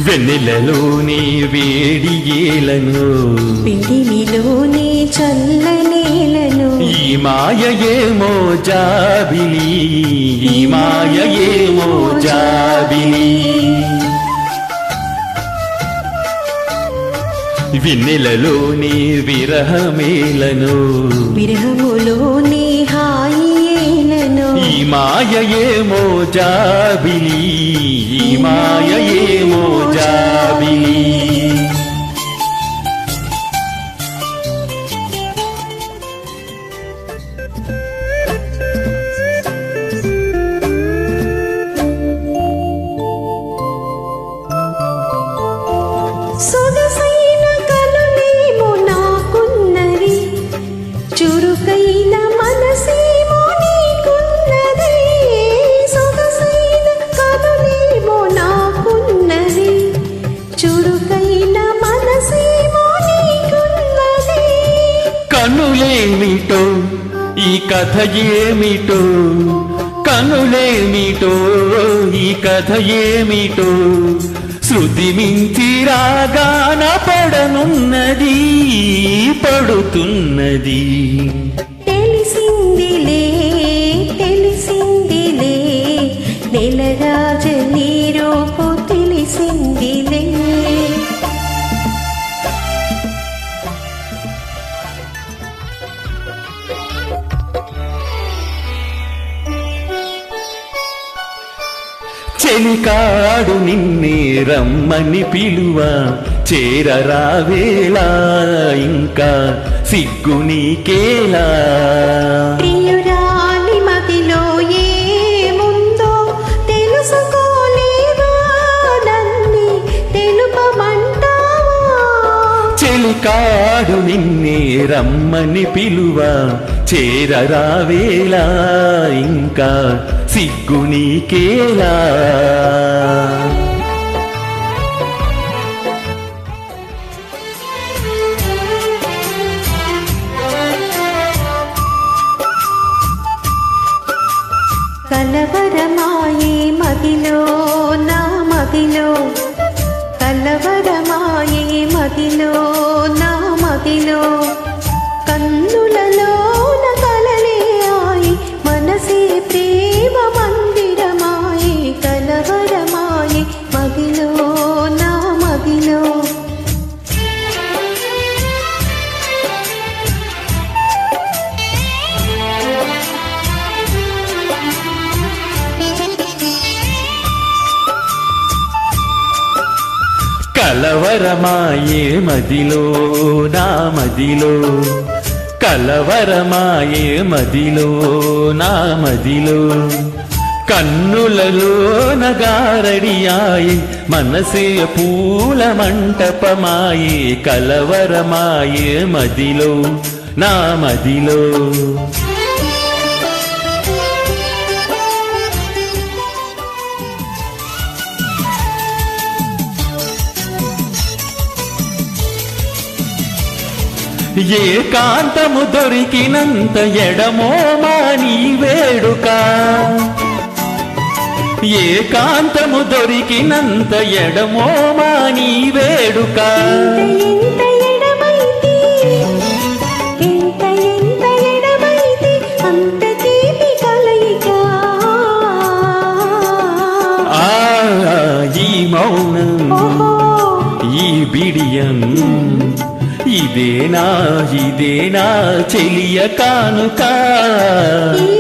వెన్నెలలోని వేడి ఏలను, పిడిమిలోని చల్లనేలను, ఈ మాయయేమో జాబిలి, ఈ మాయయేమో జాబిలి. వెన్నెలలోని విరహమేలను, విరహములోని హాయిలను, ఈ మాయయేమో జాబిలి, ఈ మాయయేమో జాబిలి. సొగసైన కనులేమో నాకున్నది, చురుకైన మనసేమో నీకున్నది. సొగసైన కనులేమో నాకున్నది, చురుకైన మనసేమో నీకున్నది. కనులేమిటో ఈ కథ ఏమిటో, కనులేమిటో ఈ కథ ఏమిటో, శృతి మించి రాగాన పడనున్నది, పడుతున్నది. తెలిసిందిలే తెలిసిందిలే, నెలరాజ నీ రూపు తెలిసిందిలే. చెలికాడు నిన్నే రమ్మని పిలువ, చేరరావేళ ఇంకా సిగ్గు నీకేలా. ప్రియురాలి మదిలో ఏముందో తెలుసుకోలేవా, నన్ను తెలుపమంటావా. చెలికాడు నిన్నే రమ్మని పిలువ, చేరరావేళ ఇంకా సిగ్గు నీకేలా. కలవరమాయే మదిలో నా మదిలో, కలవరమాయే మదిలో నా మదిలో. కన్నులలో కలలే ఆయి, మనసే ప్రేమ మందిరమాయి. కలవరమాయే మదిలో నా మదిలో. కలవరమాయే మదిలో నా మదిలో, కలవరమాయే మదిలో నా మదిలో. కన్నులలో నగారడియాయి, మనసే పూల మంటపమాయే. కలవరమాయే మదిలో నా మదిలో. ఏకాంతము దొరికినంత ఎడమోమా నీ వేడుక, ఏకాంతము దొరికినంత ఎడమోమా నీ వేడుక. ఎంత ఎడమైతే, ఎంత ఎడమైతే అంత తీపి కలయిక. ఈ మౌనం ఈ బిడియం, ఇదేనా చెలియ కానుక. ఈ